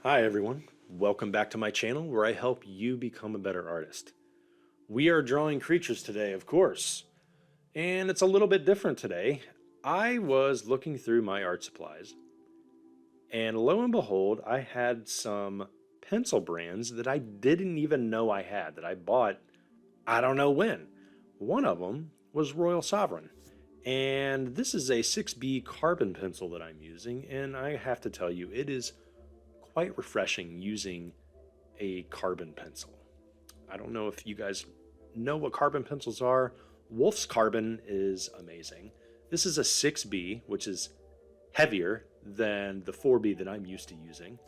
Hi everyone, welcome back to my channel where I help you become a better artist. We are drawing creatures today, of course, and it's a little bit different today. I was looking through my art supplies, and lo and behold, I had some pencil brands that I didn't even know I had, that I bought I don't know when. One of them was Royal Sovereign, and this is a 6B carbon pencil that I'm using, and I have to tell you, it is quite refreshing using a carbon pencil. I don't know if you guys know what carbon pencils are. Wolf's Carbon is amazing. This is a 6B, which is heavier than the 4B that I'm used to using,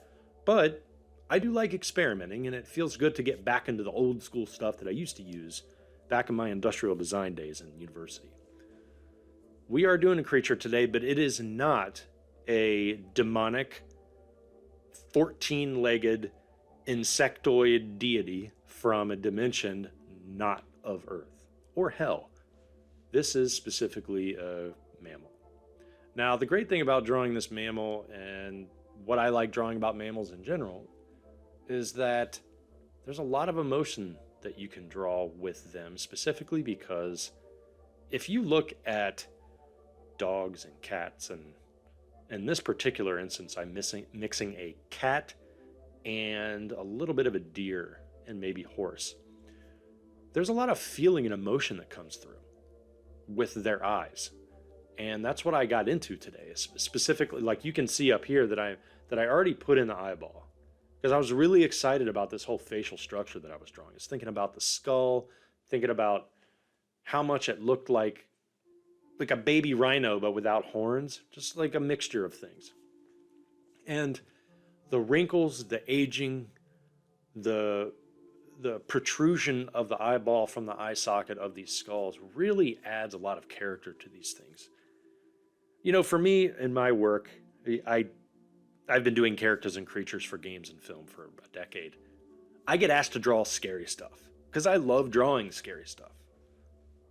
but I do like experimenting, and it feels good to get back into the old school stuff that I used to use back in my industrial design days in university. We are doing a creature today, but it is not a demonic 14-legged insectoid deity from a dimension not of Earth or Hell. This is specifically a mammal. Now, the great thing about drawing this mammal, and what I like drawing about mammals in general, is that there's a lot of emotion that you can draw with them, specifically because if you look at dogs and cats, and in this particular instance, I'm mixing a cat and a little bit of a deer and maybe horse. There's a lot of feeling and emotion that comes through with their eyes. And that's what I got into today, specifically, like you can see up here that I already put in the eyeball, because I was really excited about this whole facial structure that I was drawing. I was thinking about the skull, thinking about how much it looked like a baby rhino, but without horns, just like a mixture of things. And the wrinkles, the aging, the protrusion of the eyeball from the eye socket of these skulls really adds a lot of character to these things. You know, for me in my work, I've been doing characters and creatures for games and film for a decade. I get asked to draw scary stuff because I love drawing scary stuff.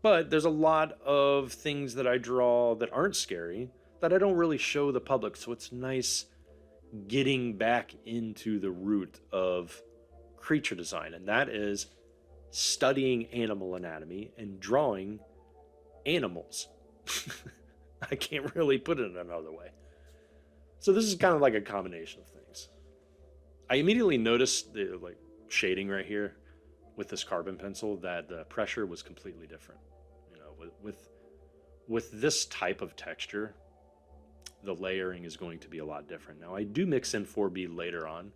But there's a lot of things that I draw that aren't scary that I don't really show the public, so it's nice getting back into the root of creature design, and that is studying animal anatomy and drawing animals. I can't really put it another way. So this is kind of like a combination of things. I immediately noticed the shading right here with this carbon pencil that the pressure was completely different. You know, with this type of texture, the layering is going to be a lot different. Now I do mix in 4B later on,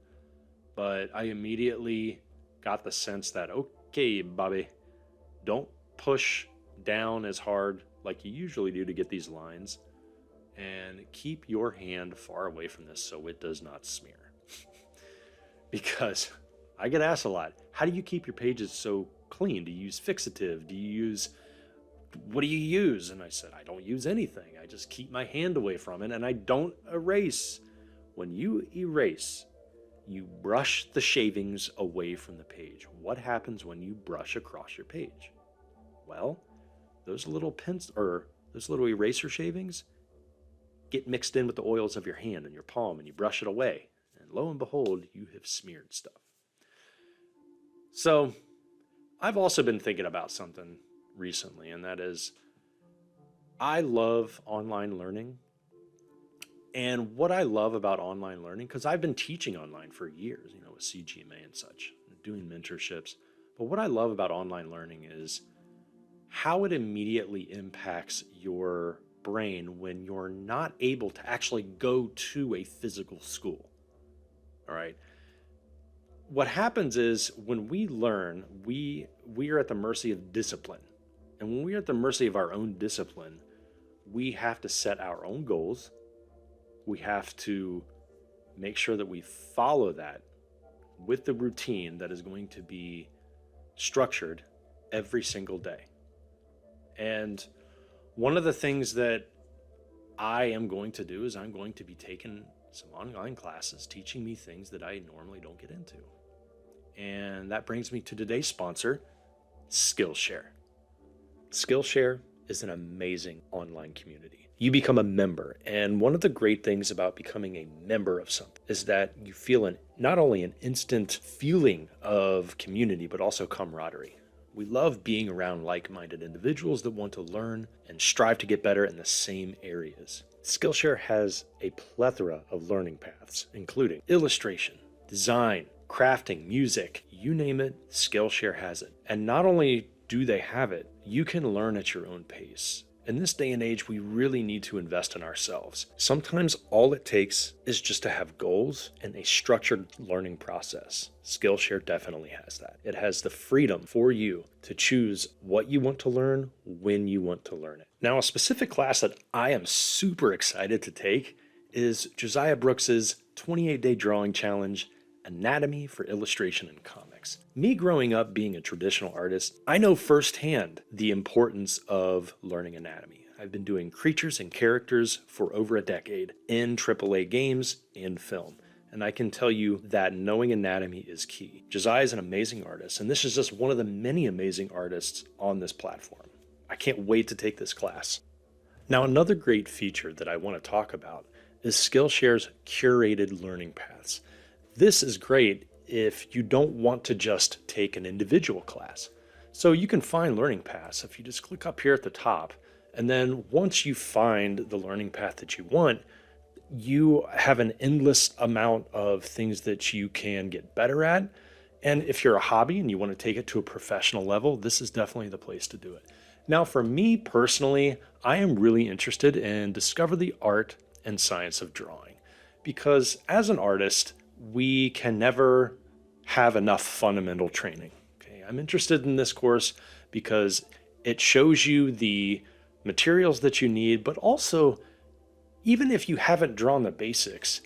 but I immediately got the sense that, okay, Bobby, don't push down as hard like you usually do to get these lines, and keep your hand far away from this so it does not smear. Because I get asked a lot, how do you keep your pages so clean? Do you use fixative? What do you use? And I said, I don't use anything. I just keep my hand away from it, and I don't erase. When you erase, you brush the shavings away from the page. What happens when you brush across your page? Well, those little those little eraser shavings get mixed in with the oils of your hand and your palm, and you brush it away. And lo and behold, you have smeared stuff. So I've also been thinking about something recently, and that is I love online learning. And what I love about online learning, because I've been teaching online for years, with CGMA and such, doing mentorships. But what I love about online learning is how it immediately impacts your brain when you're not able to actually go to a physical school. All right. What happens is when we learn, we are at the mercy of discipline. And when we are at the mercy of our own discipline, we have to set our own goals. We have to make sure that we follow that with the routine that is going to be structured every single day. And one of the things that I am going to do is I'm going to be taking some online classes teaching me things that I normally don't get into. And that brings me to today's sponsor, Skillshare. Skillshare is an amazing online community. You become a member, and one of the great things about becoming a member of something is that you feel not only an instant feeling of community, but also camaraderie. We love being around like-minded individuals that want to learn and strive to get better in the same areas. Skillshare has a plethora of learning paths, including illustration, design, crafting, music, you name it, Skillshare has it. And not only do they have it, you can learn at your own pace. In this day and age, we really need to invest in ourselves. Sometimes all it takes is just to have goals and a structured learning process. Skillshare definitely has that. It has the freedom for you to choose what you want to learn, when you want to learn it. Now, a specific class that I am super excited to take is Josiah Brooks's 28-day drawing challenge, Anatomy for Illustration and Comics. Me growing up being a traditional artist, I know firsthand the importance of learning anatomy. I've been doing creatures and characters for over a decade in AAA games and film, and I can tell you that knowing anatomy is key. Josiah is an amazing artist, and this is just one of the many amazing artists on this platform. I can't wait to take this class. Now, another great feature that I want to talk about is Skillshare's curated learning paths. This is great if you don't want to just take an individual class. So you can find learning paths if you just click up here at the top, and then once you find the learning path that you want, you have an endless amount of things that you can get better at. And if you're a hobby and you want to take it to a professional level, this is definitely the place to do it. Now, for me personally, I am really interested in discover the art and science of drawing, because as an artist, we can never have enough fundamental training. Okay, I'm interested in this course because it shows you the materials that you need, but also, even if you haven't drawn the basics,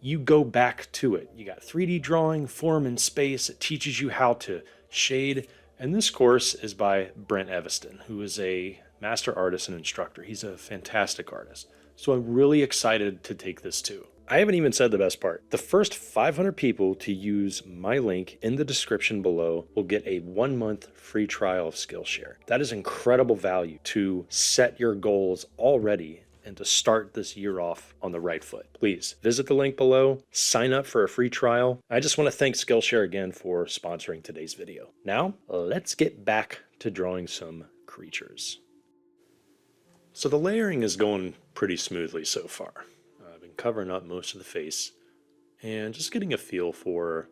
you go back to it. You got 3D drawing, form and space. It teaches you how to shade. And this course is by Brent Eveston, who is a master artist and instructor. He's a fantastic artist. So I'm really excited to take this too. I haven't even said the best part. The first 500 people to use my link in the description below will get a 1-month free trial of Skillshare. That is incredible value to set your goals already and to start this year off on the right foot. Please visit the link below, sign up for a free trial. I just want to thank Skillshare again for sponsoring today's video. Now, let's get back to drawing some creatures. So the layering is going pretty smoothly so far. I've been covering up most of the face and just getting a feel for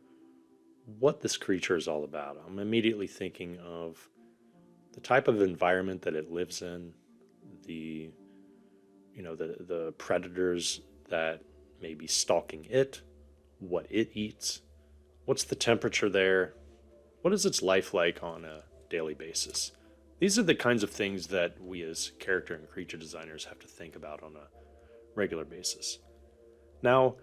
what this creature is all about. I'm immediately thinking of the type of environment that it lives in, the predators that may be stalking it, what it eats, what's the temperature there, what is its life like on a daily basis. These are the kinds of things that we as character and creature designers have to think about on a regular basis. Now,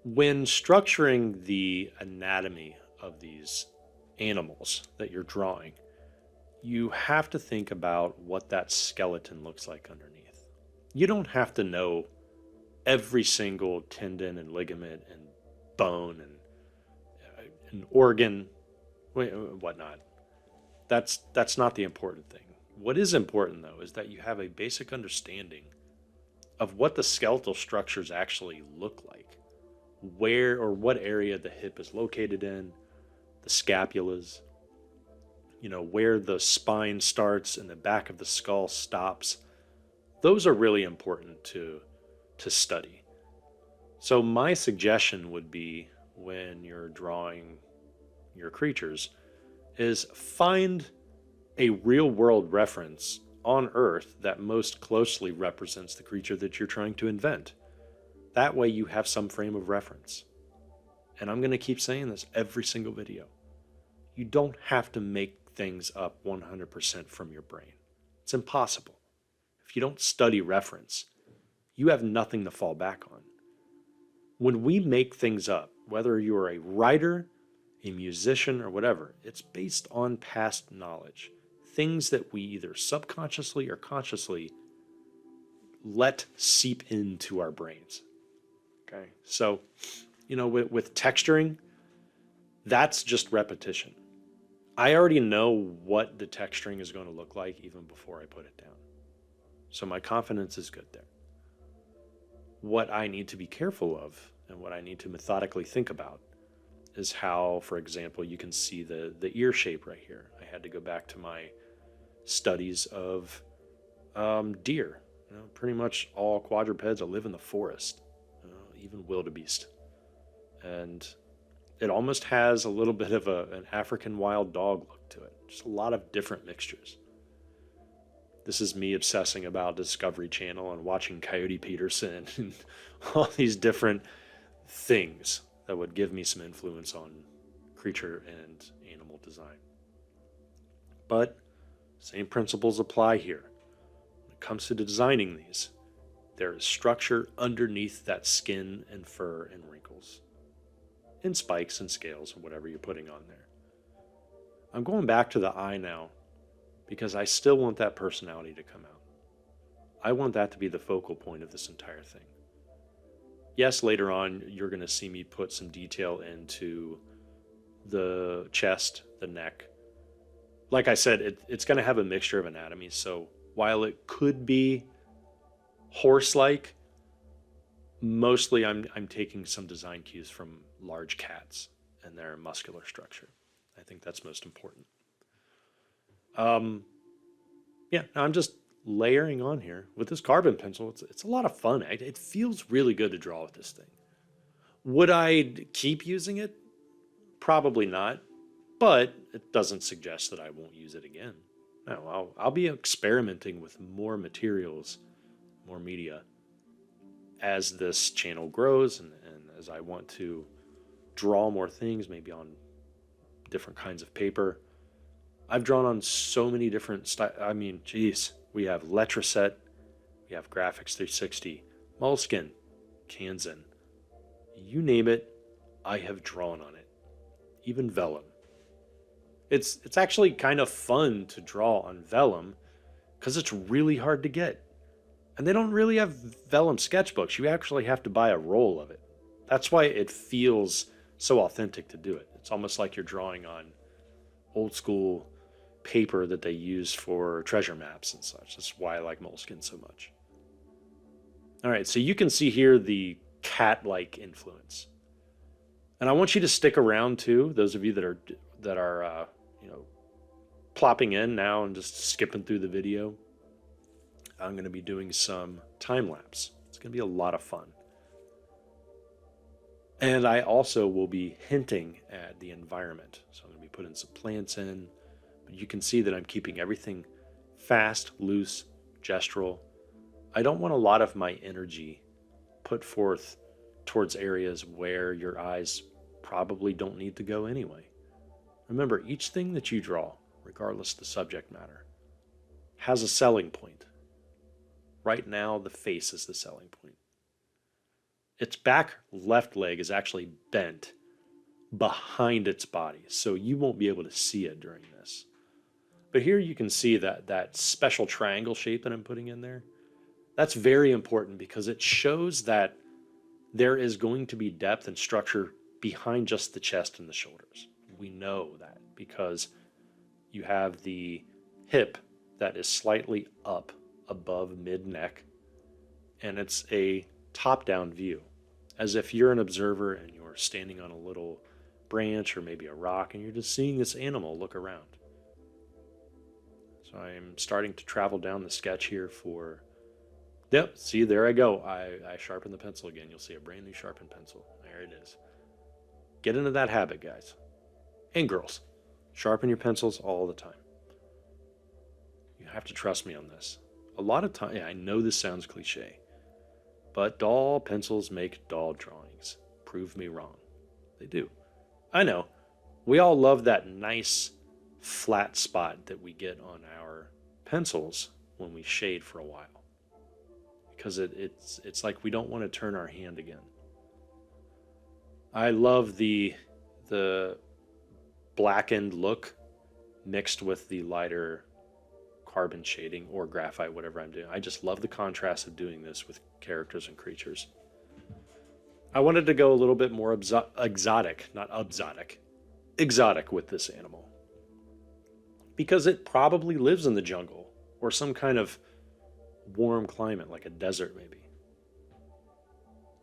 when structuring the anatomy of these animals that you're drawing, you have to think about what that skeleton looks like underneath. You don't have to know every single tendon and ligament and bone and organ, whatnot. That's not the important thing. What is important, though, is that you have a basic understanding of what the skeletal structures actually look like, where or what area the hip is located in, the scapulas, where the spine starts and the back of the skull stops. Those are really important to study. So my suggestion would be, when you're drawing your creatures, is find a real-world reference on Earth that most closely represents the creature that you're trying to invent. That way you have some frame of reference. And I'm going to keep saying this every single video. You don't have to make things up 100% from your brain. It's impossible. If you don't study reference, you have nothing to fall back on. When we make things up, whether you're a writer, a musician, or whatever, it's based on past knowledge. Things that we either subconsciously or consciously let seep into our brains. Okay, so, with texturing, that's just repetition. I already know what the texturing is going to look like even before I put it down. So my confidence is good there. What I need to be careful of and what I need to methodically think about is how, for example, you can see the ear shape right here. I had to go back to my studies of deer. Pretty much all quadrupeds that live in the forest, even wildebeest. And it almost has a little bit of an African wild dog look to it. Just a lot of different mixtures. This is me obsessing about Discovery Channel and watching Coyote Peterson and all these different things that would give me some influence on creature and animal design. But same principles apply here. When it comes to designing these, there is structure underneath that skin and fur and wrinkles, and spikes and scales and whatever you're putting on there. I'm going back to the eye now because I still want that personality to come out. I want that to be the focal point of this entire thing. Yes, later on, you're going to see me put some detail into the chest, the neck. Like I said, it's going to have a mixture of anatomy. So while it could be horse-like, mostly I'm taking some design cues from large cats and their muscular structure. I think that's most important. Yeah, I'm just layering on here with this carbon pencil. It's a lot of fun. It feels really good to draw with this thing. Would I keep using it? Probably not, but it doesn't suggest that I won't use it again. No, I'll be experimenting with more materials, more media as this channel grows and as I want to draw more things, maybe on different kinds of paper. I've drawn on so many different styles. I mean, geez, we have Letraset, we have Graphics 360, Moleskine, Kanzen. You name it, I have drawn on it. Even vellum. It's actually kind of fun to draw on vellum because it's really hard to get. And they don't really have vellum sketchbooks. You actually have to buy a roll of it. That's why it feels so authentic to do it. It's almost like you're drawing on old school paper that they use for treasure maps and such. That's why I like Moleskine so much. All right, so you can see here the cat-like influence. And I want you to stick around too, those of you that are plopping in now and just skipping through the video. I'm going to be doing some time-lapse. It's going to be a lot of fun. And I also will be hinting at the environment. So I'm going to be putting some plants in. But you can see that I'm keeping everything fast, loose, gestural. I don't want a lot of my energy put forth towards areas where your eyes probably don't need to go anyway. Remember, each thing that you draw, regardless of the subject matter, has a selling point. Right now, the face is the selling point. Its back left leg is actually bent behind its body, so you won't be able to see it during this. But here you can see that special triangle shape that I'm putting in there. That's very important because it shows that there is going to be depth and structure behind just the chest and the shoulders. We know that because you have the hip that is slightly up above mid-neck, and it's a top-down view, as if you're an observer and you're standing on a little branch or maybe a rock and you're just seeing this animal look around. So I'm starting to travel down the sketch here for... Yep, see, there I go. I sharpen the pencil again. You'll see a brand new sharpened pencil. There it is. Get into that habit, guys. And girls. Sharpen your pencils all the time. You have to trust me on this. A lot of time, I know this sounds cliche, but doll pencils make doll drawings. Prove me wrong. They do. I know. We all love that nice flat spot that we get on our pencils when we shade for a while. Because it's like we don't want to turn our hand again. I love the blackened look mixed with the lighter carbon shading or graphite, whatever I'm doing. I just love the contrast of doing this with characters and creatures. I wanted to go a little bit more exotic with this animal. Because it probably lives in the jungle or some kind of warm climate, like a desert maybe.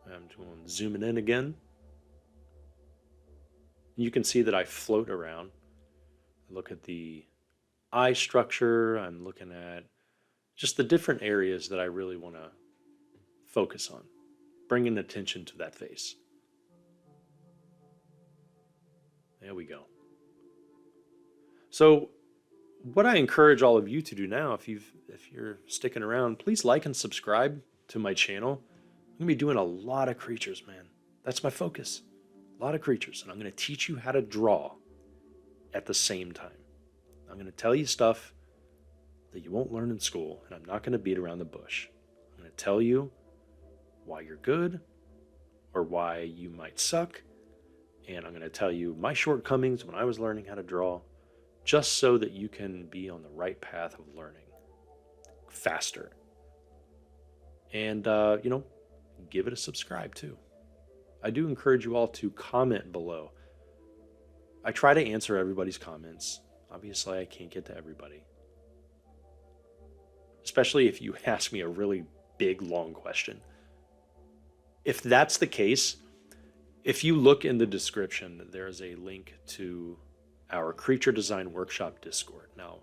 I'm zooming in again. You can see that I float around. I look at the eye structure. I'm looking at just the different areas that I really want to focus on, bringing attention to that face. There we go. So what I encourage all of you to do now, if you're sticking around, please like and subscribe to my channel. I'm gonna be doing a lot of creatures, man. That's my focus. A lot of creatures, and I'm gonna teach you how to draw at the same time. I'm gonna tell you stuff that you won't learn in school, and I'm not gonna beat around the bush. I'm gonna tell you why you're good or why you might suck, and I'm gonna tell you my shortcomings when I was learning how to draw, just so that you can be on the right path of learning faster. And, give it a subscribe too. I do encourage you all to comment below. I try to answer everybody's comments. Obviously, I can't get to everybody. Especially if you ask me a really big, long question. If that's the case, if you look in the description, there's a link to our Creature Design Workshop Discord. Now,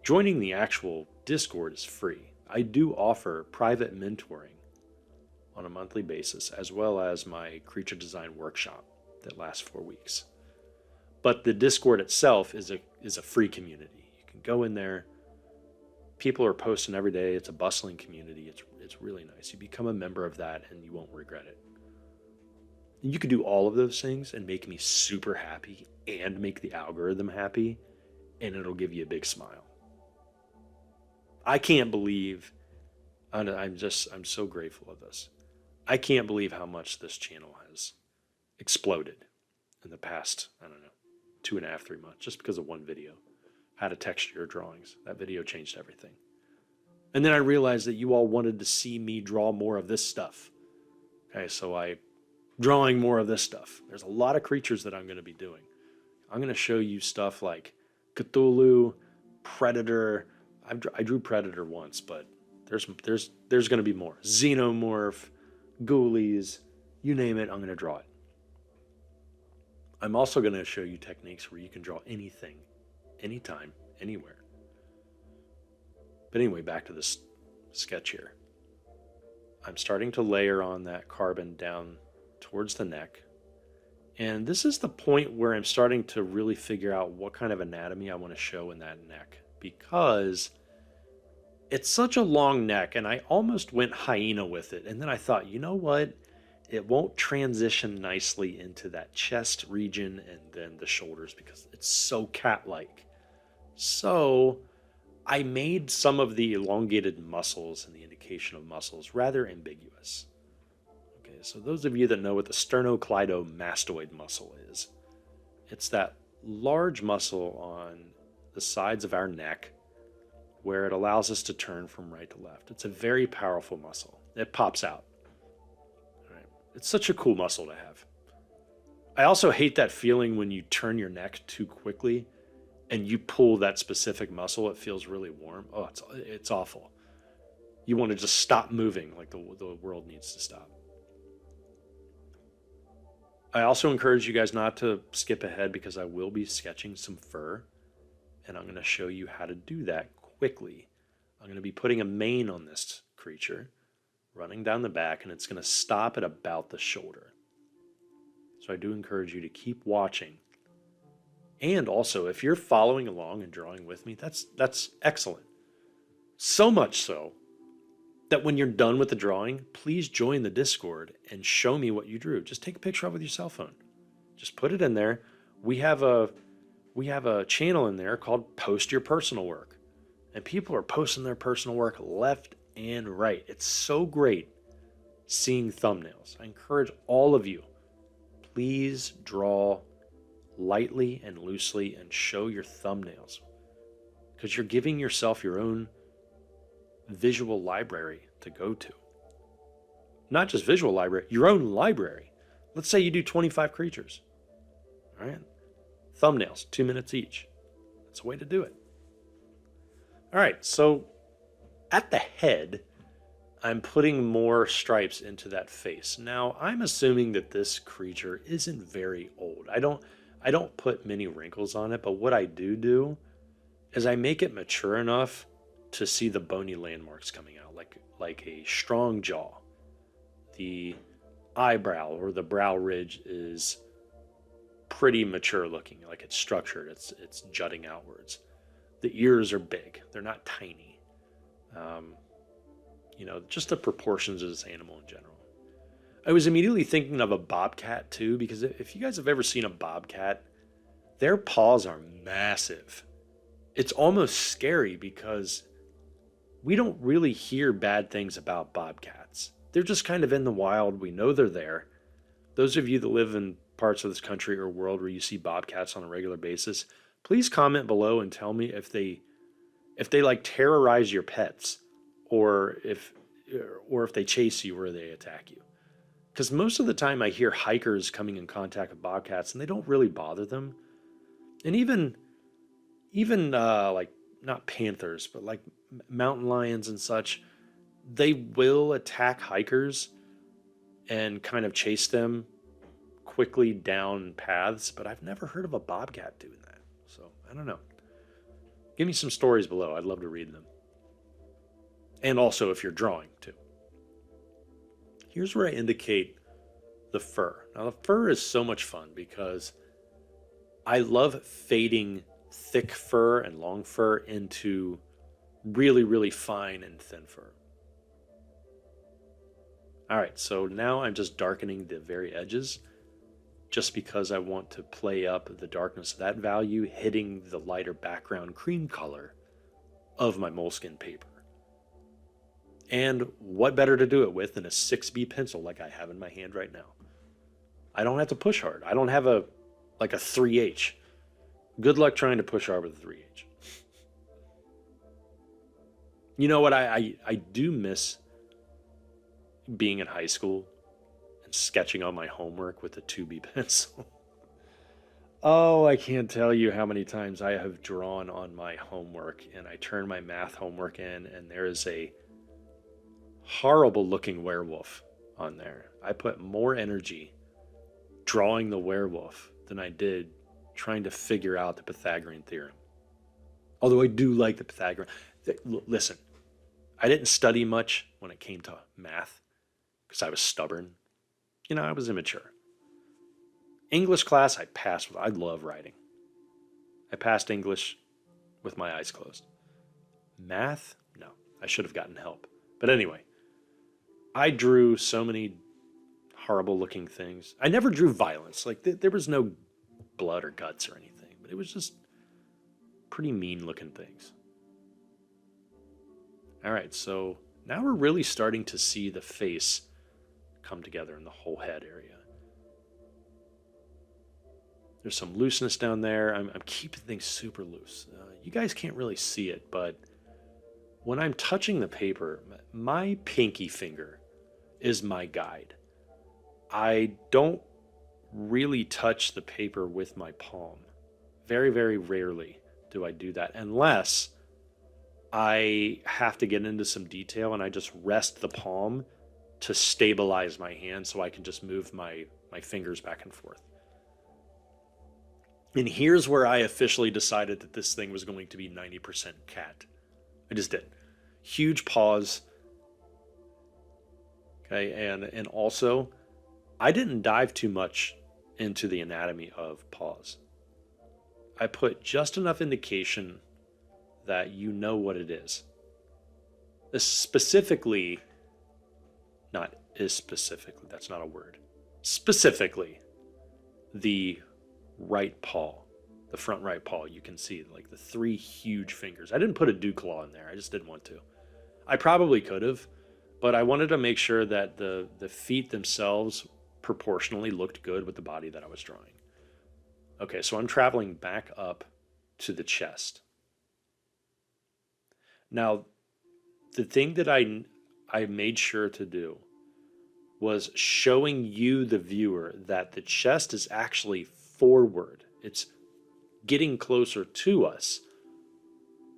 joining the actual Discord is free. I do offer private mentoring on a monthly basis, as well as my Creature Design Workshop that lasts 4 weeks. But the Discord itself is a free community. You can go in there. People are posting every day. It's a bustling community. It's really nice. You become a member of that and you won't regret it. And you can do all of those things and make me super happy and make the algorithm happy, and it'll give you a big smile. I can't believe, I'm so grateful of this. I can't believe how much this channel has exploded in the past, 2.5, 3 months, just because of one video. How to texture your drawings. That video changed everything. And then I realized that you all wanted to see me draw more of this stuff. Okay, so drawing more of this stuff. There's a lot of creatures that I'm going to be doing. I'm going to show you stuff like Cthulhu, Predator. I drew Predator once, but there's going to be more. Xenomorph, Ghoulies, you name it, I'm going to draw it. I'm also going to show you techniques where you can draw anything, anytime, anywhere. But anyway, back to this sketch here. I'm starting to layer on that carbon down towards the neck. And this is the point where I'm starting to really figure out what kind of anatomy I want to show in that neck, because it's such a long neck, and I almost went hyena with it. And then I thought, you know what? It won't transition nicely into that chest region and then the shoulders because it's so cat-like. So I made some of the elongated muscles and the indication of muscles rather ambiguous. Okay, so those of you that know what the sternocleidomastoid muscle is, it's that large muscle on the sides of our neck where it allows us to turn from right to left. It's a very powerful muscle. It pops out. All right. It's such a cool muscle to have. I also hate that feeling when you turn your neck too quickly and you pull that specific muscle. It feels really warm. Oh, it's awful. You want to just stop moving, like the world needs to stop. I also encourage you guys not to skip ahead because I will be sketching some fur, and I'm going to show you how to do that quickly. I'm going to be putting a mane on this creature, running down the back, and it's going to stop at about the shoulder. So I do encourage you to keep watching. And also, if you're following along and drawing with me, that's excellent. So much so that when you're done with the drawing, please join the Discord and show me what you drew. Just take a picture of it with your cell phone. Just put it in there. We have a channel in there called Post Your Personal Work. And people are posting their personal work left and right. It's so great seeing thumbnails. I encourage all of you, please draw lightly and loosely and show your thumbnails, because you're giving yourself your own visual library to go to. Not just visual library, your own library. Let's say you do 25 creatures. All right. Thumbnails, 2 minutes each. That's a way to do it. All right. So at the head, I'm putting more stripes into that face. Now, I'm assuming that this creature isn't very old. I don't put many wrinkles on it, but what I do is I make it mature enough to see the bony landmarks coming out, like a strong jaw. The eyebrow or the brow ridge is pretty mature looking, like it's structured, it's jutting outwards. The ears are big, they're not tiny. Um, just the proportions of this animal in general. I was immediately thinking of a bobcat too, because if you guys have ever seen a bobcat, their paws are massive. It's almost scary because we don't really hear bad things about bobcats. They're just kind of in the wild. We know they're there. Those of you that live in parts of this country or world where you see bobcats on a regular basis, please comment below and tell me if they like terrorize your pets, or if they chase you or they attack you. Because most of the time I hear hikers coming in contact with bobcats and they don't really bother them. And even like not panthers, but like mountain lions and such, they will attack hikers and kind of chase them quickly down paths, but I've never heard of a bobcat doing that. So I don't know. Give me some stories below. I'd love to read them. And also if you're drawing too. Here's where I indicate the fur. Now the fur is so much fun because I love fading thick fur and long fur into really, really fine and thin fur. All right, so now I'm just darkening the very edges just because I want to play up the darkness of that value, hitting the lighter background cream color of my moleskin paper. And what better to do it with than a 6B pencil like I have in my hand right now? I don't have to push hard. I don't have a 3H. Good luck trying to push hard with a 3H. You know what? I do miss being in high school and sketching on my homework with a 2B pencil. Oh, I can't tell you how many times I have drawn on my homework and I turn my math homework in and there is a horrible looking werewolf on there. I put more energy drawing the werewolf than I did trying to figure out the Pythagorean theorem. Although I do like the Pythagorean. Listen, I didn't study much when it came to math because I was stubborn. I was immature. English class, I passed with. I love writing. I passed English with my eyes closed. Math, no. I should have gotten help. But anyway, I drew so many horrible looking things. I never drew violence. Like there was no blood or guts or anything, but it was just pretty mean looking things. All right, so now we're really starting to see the face come together in the whole head area. There's some looseness down there. I'm keeping things super loose. You guys can't really see it, but when I'm touching the paper, my pinky finger is my guide. I don't really touch the paper with my palm. Very, very rarely do I do that unless I have to get into some detail and I just rest the palm to stabilize my hand so I can just move my fingers back and forth. And here's where I officially decided that this thing was going to be 90% cat. I just did. Huge paws. Okay, and also, I didn't dive too much into the anatomy of paws. I put just enough indication that you know what it is. This specifically, not is specifically, that's not a word. Specifically, the right paw, the front right paw, you can see like the 3 huge fingers. I didn't put a dew claw in there. I just didn't want to. I probably could have, but I wanted to make sure that the feet themselves proportionally looked good with the body that I was drawing. Okay, so I'm traveling back up to the chest. Now, the thing that I made sure to do was showing you, the viewer, that the chest is actually forward. It's getting closer to us.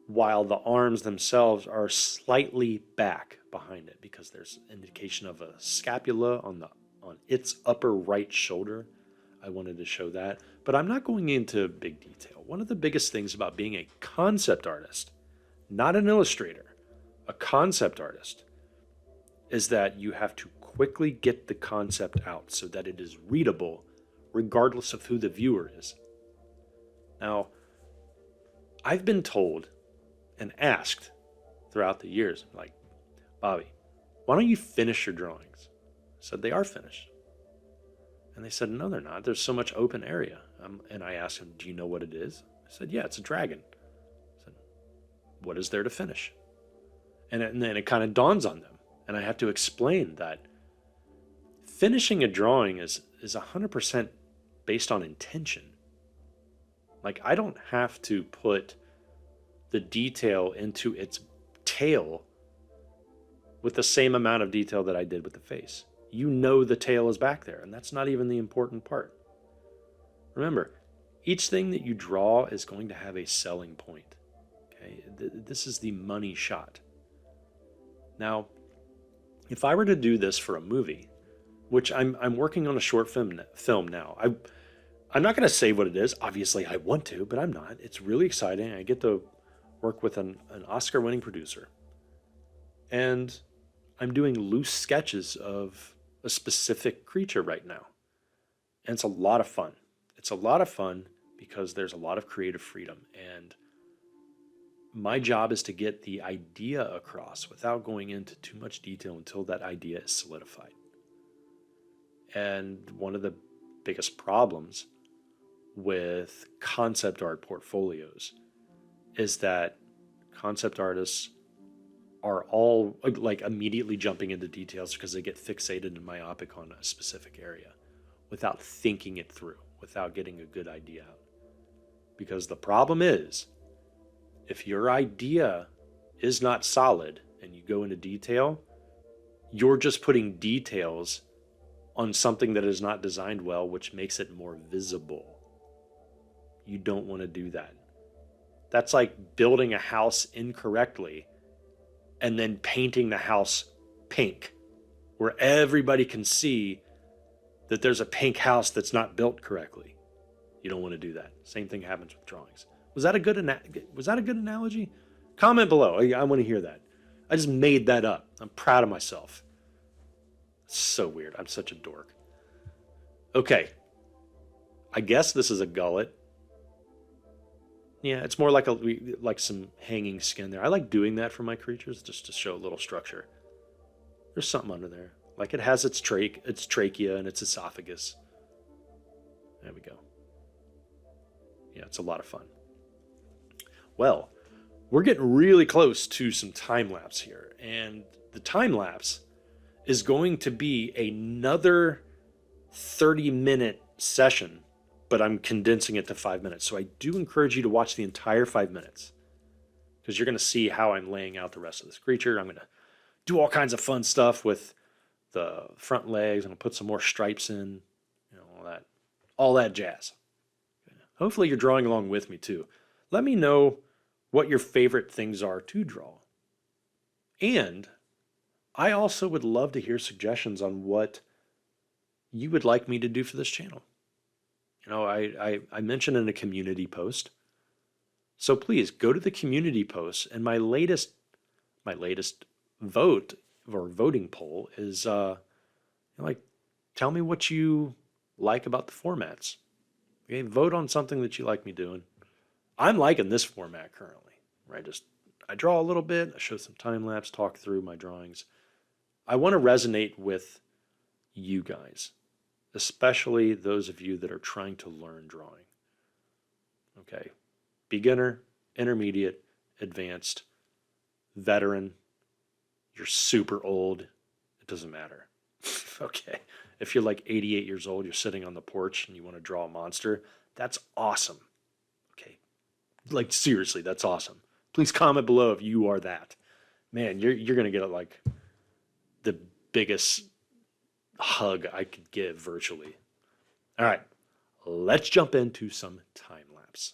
while the arms themselves are slightly back behind it because there's indication of a scapula on its upper right shoulder. I wanted to show that, but I'm not going into big detail. One of the biggest things about being a concept artist, not an illustrator, a concept artist, is that you have to quickly get the concept out so that it is readable regardless of who the viewer is. Now, I've been told and asked throughout the years, like, Bobby, why don't you finish your drawings? I said, they are finished. And they said, no, they're not. There's so much open area. And I asked them, do you know what it is? I said, yeah, it's a dragon. I said, what is there to finish? And then it kind of dawns on them. And I have to explain that finishing a drawing is 100% based on intention. Like, I don't have to put the detail into its tail with the same amount of detail that I did with the face. You know the tail is back there, and that's not even the important part. Remember, each thing that you draw is going to have a selling point. Okay, this is the money shot. Now, if I were to do this for a movie, which I'm working on a short film now, I'm not going to say what it is. Obviously, I want to, but I'm not. It's really exciting. I get to work with an Oscar-winning producer, and I'm doing loose sketches of a specific creature right now. And it's a lot of fun. It's a lot of fun because there's a lot of creative freedom. And my job is to get the idea across without going into too much detail until that idea is solidified. And one of the biggest problems with concept art portfolios is that concept artists are all like immediately jumping into details because they get fixated and myopic on a specific area without thinking it through, without getting a good idea out. Because the problem is, if your idea is not solid and you go into detail, you're just putting details on something that is not designed well, which makes it more visible. You don't want to do that. That's like building a house incorrectly and then painting the house pink, where everybody can see that there's a pink house that's not built correctly. You don't want to do that. Same thing happens with drawings. Was that a good analogy? Comment below. I want to hear that. I just made that up. I'm proud of myself. It's so weird. I'm such a dork. Okay. I guess this is a gullet. Yeah, it's more like some hanging skin there. I like doing that for my creatures just to show a little structure. There's something under there. Like it has its trachea and its esophagus. There we go. Yeah, it's a lot of fun. Well, we're getting really close to some time-lapse here. And the time-lapse is going to be another 30-minute session, but I'm condensing it to 5 minutes. So I do encourage you to watch the entire 5 minutes because you're going to see how I'm laying out the rest of this creature. I'm going to do all kinds of fun stuff with the front legs. I'm going to put some more stripes in, all that jazz. Hopefully you're drawing along with me too. Let me know what your favorite things are to draw. And I also would love to hear suggestions on what you would like me to do for this channel. I mentioned in a community post. So please go to the community post, and my latest vote or voting poll is tell me what you like about the formats. Okay, vote on something that you like me doing. I'm liking this format currently, right? I draw a little bit, I show some time lapse, talk through my drawings. I want to resonate with you guys, especially those of you that are trying to learn drawing. Okay, beginner, intermediate, advanced, veteran, you're super old, it doesn't matter. Okay, if you're like 88 years old, you're sitting on the porch and you want to draw a monster, that's awesome. Okay, like seriously, that's awesome. Please comment below if you are that. Man, you're gonna get like the biggest hug I could give virtually. All right, let's jump into some time lapse.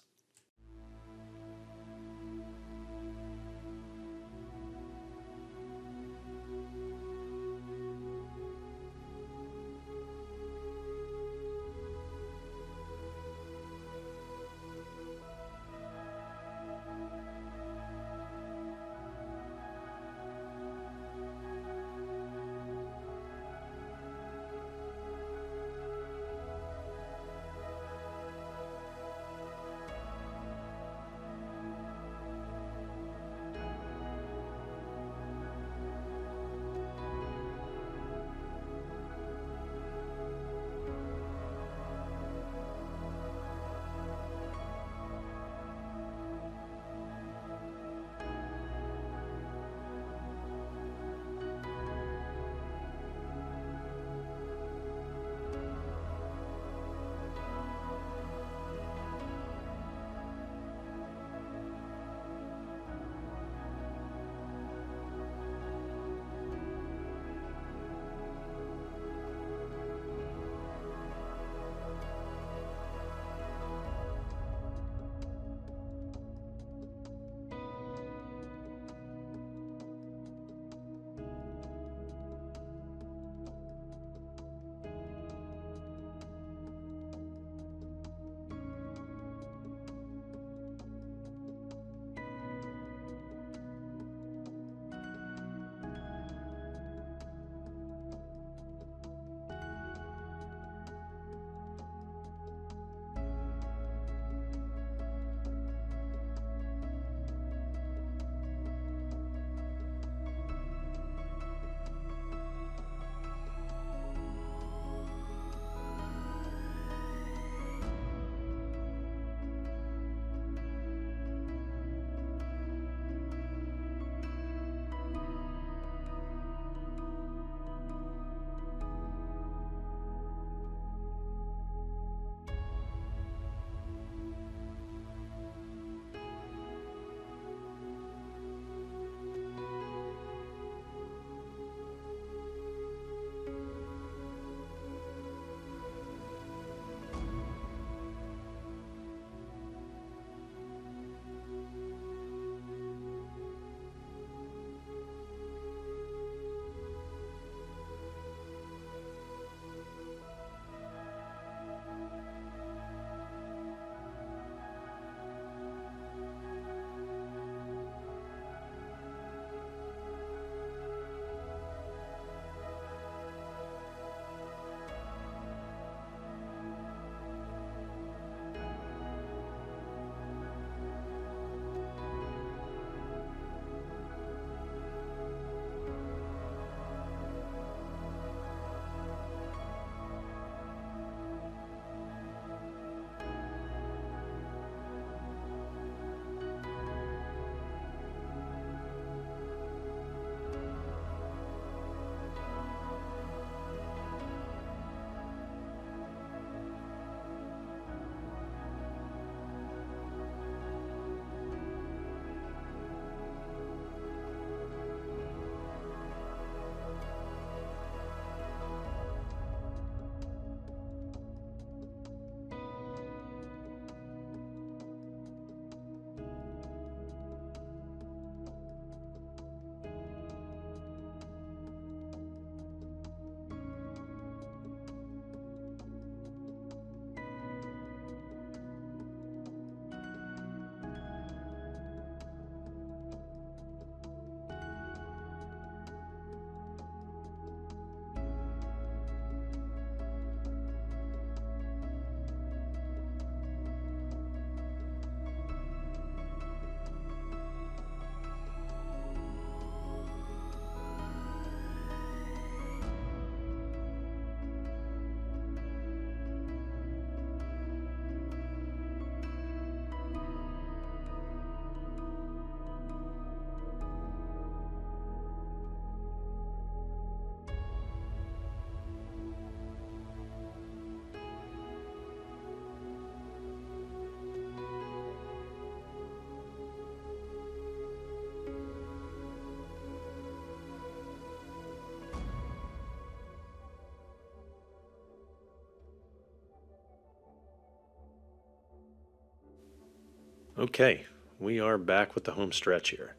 Okay, we are back with the home stretch here.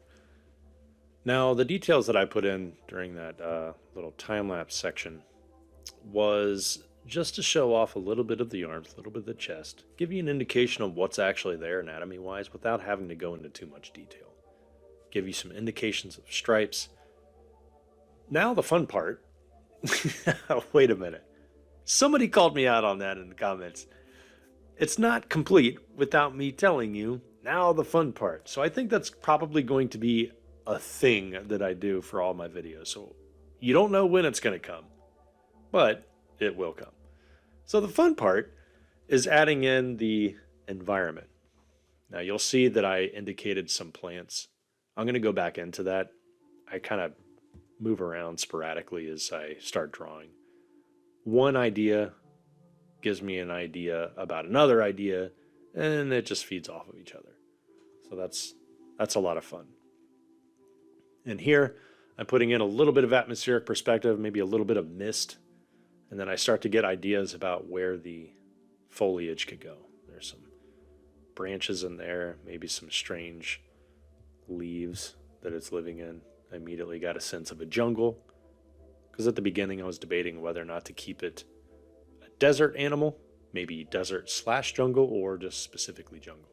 Now, the details that I put in during that little time-lapse section was just to show off a little bit of the arms, a little bit of the chest, give you an indication of what's actually there anatomy-wise without having to go into too much detail. Give you some indications of stripes. Now the fun part. Wait a minute. Somebody called me out on that in the comments. It's not complete without me telling you now the fun part. So I think that's probably going to be a thing that I do for all my videos. So you don't know when it's going to come, but it will come. So the fun part is adding in the environment. Now you'll see that I indicated some plants. I'm going to go back into that. I kind of move around sporadically as I start drawing. One idea gives me an idea about another idea, and it just feeds off of each other. So that's a lot of fun. And here I'm putting in a little bit of atmospheric perspective, maybe a little bit of mist, and then I start to get ideas about where the foliage could go. There's some branches in there, maybe some strange leaves that it's living in. I immediately got a sense of a jungle, because at the beginning I was debating whether or not to keep it a desert animal, maybe desert/jungle, or just specifically jungle.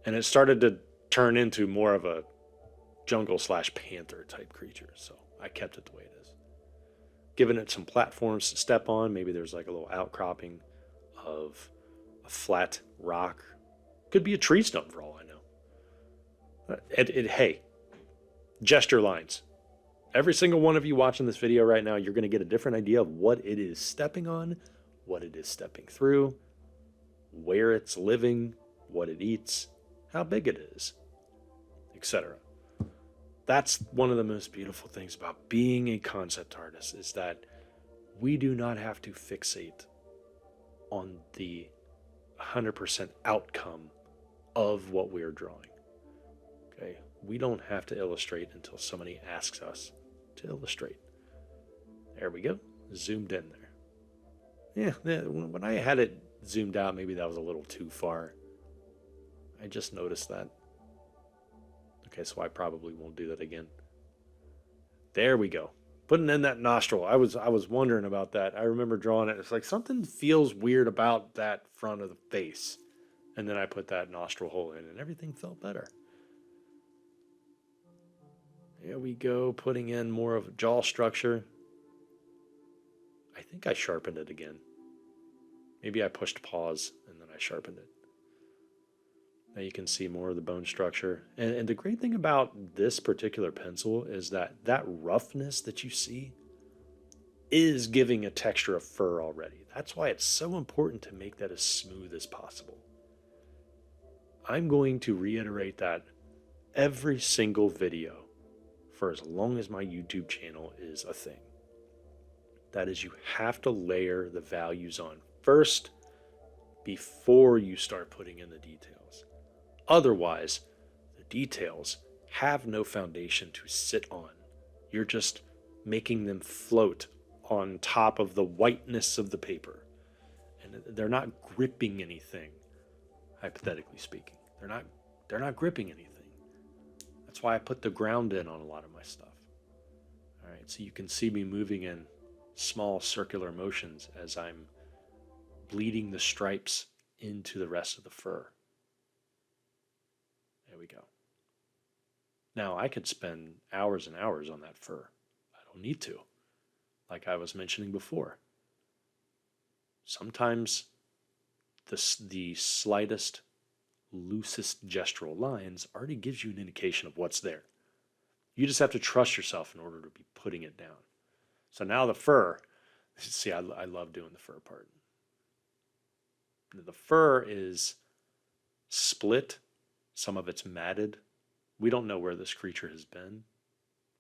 And it started to turn into more of a jungle/panther type creature, so I kept it the way it is. Giving it some platforms to step on, maybe there's like a little outcropping of a flat rock. Could be a tree stump for all I know. Hey, gesture lines. Every single one of you watching this video right now, you're going to get a different idea of what it is stepping on, what it is stepping through, where it's living, what it eats, how big it is, etc. That's one of the most beautiful things about being a concept artist, is that we do not have to fixate on the 100% outcome of what we're drawing. Okay? We don't have to illustrate until somebody asks us to illustrate. There we go. Zoomed in there. Yeah, when I had it zoomed out, maybe that was a little too far. I just noticed that. Okay, so I probably won't do that again. There we go. Putting in that nostril. I was wondering about that. I remember drawing it. It's like something feels weird about that front of the face. And then I put that nostril hole in and everything felt better. There we go, putting in more of a jaw structure. I think I sharpened it again. Maybe I pushed pause and then I sharpened it. Now you can see more of the bone structure. And the great thing about this particular pencil is that roughness that you see is giving a texture of fur already. That's why it's so important to make that as smooth as possible. I'm going to reiterate that every single video for as long as my YouTube channel is a thing. That is, you have to layer the values on first before you start putting in the details. Otherwise, the details have no foundation to sit on. You're just making them float on top of the whiteness of the paper. And they're not gripping anything, hypothetically speaking. They're not gripping anything. That's why I put the ground in on a lot of my stuff. All right, so you can see me moving in small circular motions as I'm bleeding the stripes into the rest of the fur. There we go. Now I could spend hours and hours on that fur. I don't need to, like I was mentioning before. Sometimes the slightest, loosest gestural lines already gives you an indication of what's there. You just have to trust yourself in order to be putting it down. So now the fur, see, I love doing the fur part. The fur is split, some of it's matted. We don't know where this creature has been.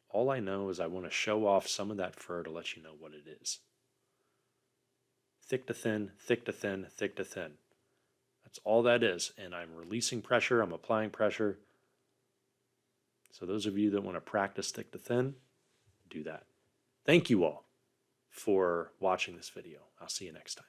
All I know is I want to show off some of that fur to let you know what it is. Thick to thin, thick to thin, thick to thin. That's all that is. And I'm releasing pressure, I'm applying pressure. So those of you that want to practice thick to thin, do that. Thank you all for watching this video. I'll see you next time.